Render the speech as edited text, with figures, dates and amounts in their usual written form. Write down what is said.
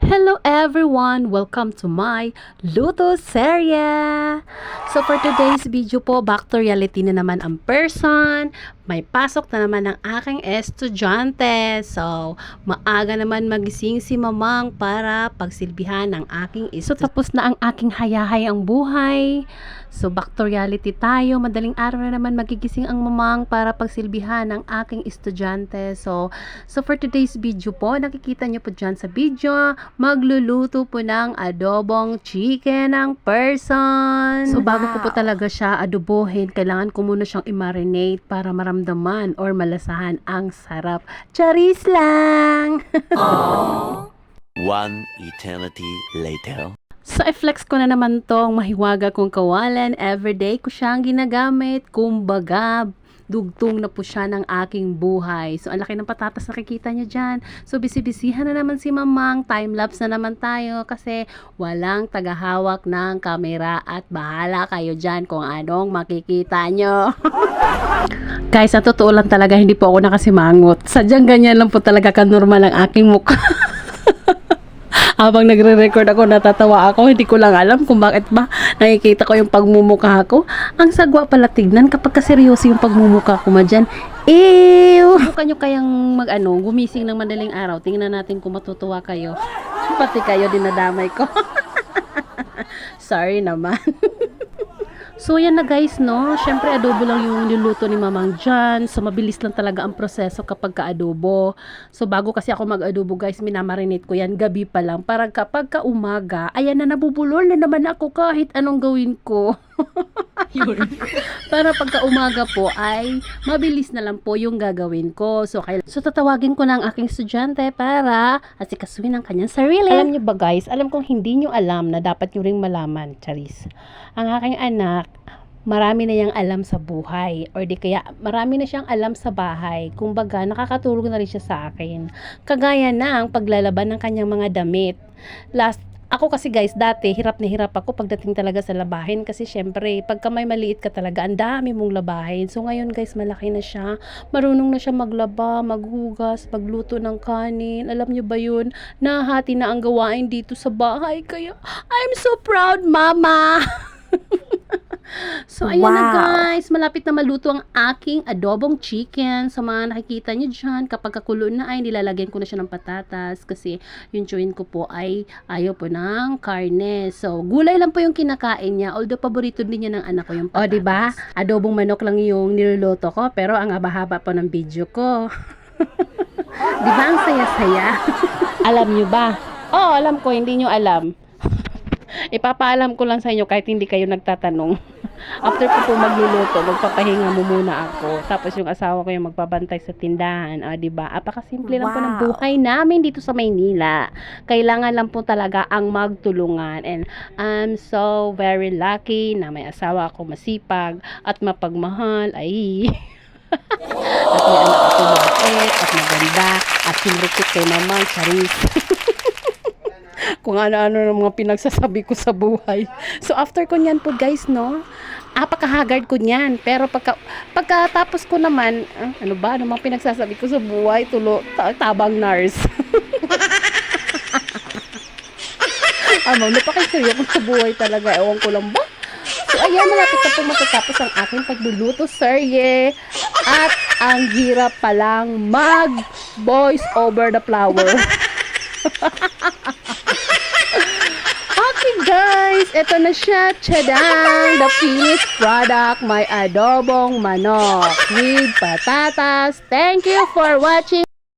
Hello everyone! Welcome to my Luto Serye! So for today's video po, back to reality na naman ang person. May pasok na naman ang aking estudyante. So, maaga naman magising si mamang para pagsilbihan ng aking estudyante. So, tapos na ang aking hayahayang buhay. So, back to reality tayo. Madaling araw na naman magigising ang mamang para pagsilbihan ng aking estudyante. So for today's video po, nakikita nyo po dyan sa video, magluluto po ng adobong chicken ng person. So, bago ko po talaga siya adobohin, kailangan ko muna siyang i-marinate para maramdaman or malasahan ang sarap. Charis lang! One eternity later. So, i-flex ko na naman tong mahiwaga kong kawalan. Everyday ko siyang ginagamit. Kumbaga, dugtong na po siya ng aking buhay. So, ang laki ng patatas nakikita nyo dyan. So, bisibisihan na naman si mamang. Time-lapse na naman tayo kasi walang tagahawak ng kamera at bahala kayo dyan kung anong makikita nyo. Guys, sa totoo lang talaga, hindi po ako nakasimangot. Sadyang ganyan lang po talaga ka-normal ang aking mukha. Habang nagre-record ako, natatawa ako. Hindi ko lang alam kung bakit ba nakikita ko yung pagmumukha ko. Ang sagwa pala tignan kapag kaseryoso yung pagmumukha ko madyan. Ew! Subukan nyo kayang gumising ng madaling araw. Tingnan natin kung matutuwa kayo. Pati kayo dinadamay ko. Sorry naman. So, yan na guys, no? Syempre, adobo lang yung niluluto ni mamang dyan. So, mabilis lang talaga ang proseso kapag ka-adobo. So, bago kasi ako mag-adobo, guys, minamarinate ko yan gabi pa lang. Para kapag ka-umaga, ayan na, nabubulol na naman ako kahit anong gawin ko. Para pagka-umaga po ay mabilis na lang po yung gagawin ko. So, tatawagin ko na ang aking estudyante para asikasuhin ang kanyang sarili. Alam nyo ba guys, alam kong hindi nyo alam na dapat nyo ring malaman, Charis. Ang aking anak, marami na yang alam sa buhay or di kaya marami na siyang alam sa bahay. Kumbaga, nakakatulong na rin siya sa akin. Kagaya na ang paglalaban ng kanyang mga damit. Ako kasi guys, dati hirap na hirap ako pagdating talaga sa labahin kasi syempre, pagka may maliit ka talaga, ang dami mong labahin. So ngayon guys, malaki na siya. Marunong na siya maglaba, maghugas, magluto ng kanin. Alam niyo ba yun? Nahati na ang gawain dito sa bahay. Kaya, I'm so proud, mama! So, ayan na guys, malapit na maluto ang aking adobong chicken. Sa mga nakikita nyo dyan, kapag kakulo na ay nilalagyan ko na siya ng patatas kasi yung chewin ko po ay ayaw po ng karne. So, gulay lang po yung kinakain niya. Although, paborito din niya ng anak ko yung patatas. O, diba? Adobong manok lang yung niluluto ko, pero ang haba-haba po ng video ko. Diba ang saya-saya? Alam nyo ba? Oo, alam ko, hindi nyo alam. Ipapaalam ko lang sa inyo kahit hindi kayo nagtatanong. After ko po magluluto, magpapahinga mo muna ako. Tapos yung asawa ko yung magbabantay sa tindahan. Diba? Apakasimple lang po ng buhay namin dito sa Maynila. Kailangan lang po talaga ang magtulungan. And I'm so very lucky na may asawa ako masipag at mapagmahal. Ay... at may anak ako mabait at maganda at sinrikit kay mamang Charis. Kung ano-ano ng mga pinagsasabi ko sa buhay. So, after ko niyan po guys, no? Apakahagard ko niyan. Pero pagkatapos ko naman, ano ba? Ano mga pinagsasabi ko sa buhay? Tabang nurse. Napakisaya ko sa buhay talaga. Ewan ko lang ba? So, ayan, malapit na po matatapos ang aking pagluluto, serye. At ang hirap palang mag-voice over the flower. Okay guys, eto na siya, tadang! The finished product, my adobong manok with patatas. Thank you for watching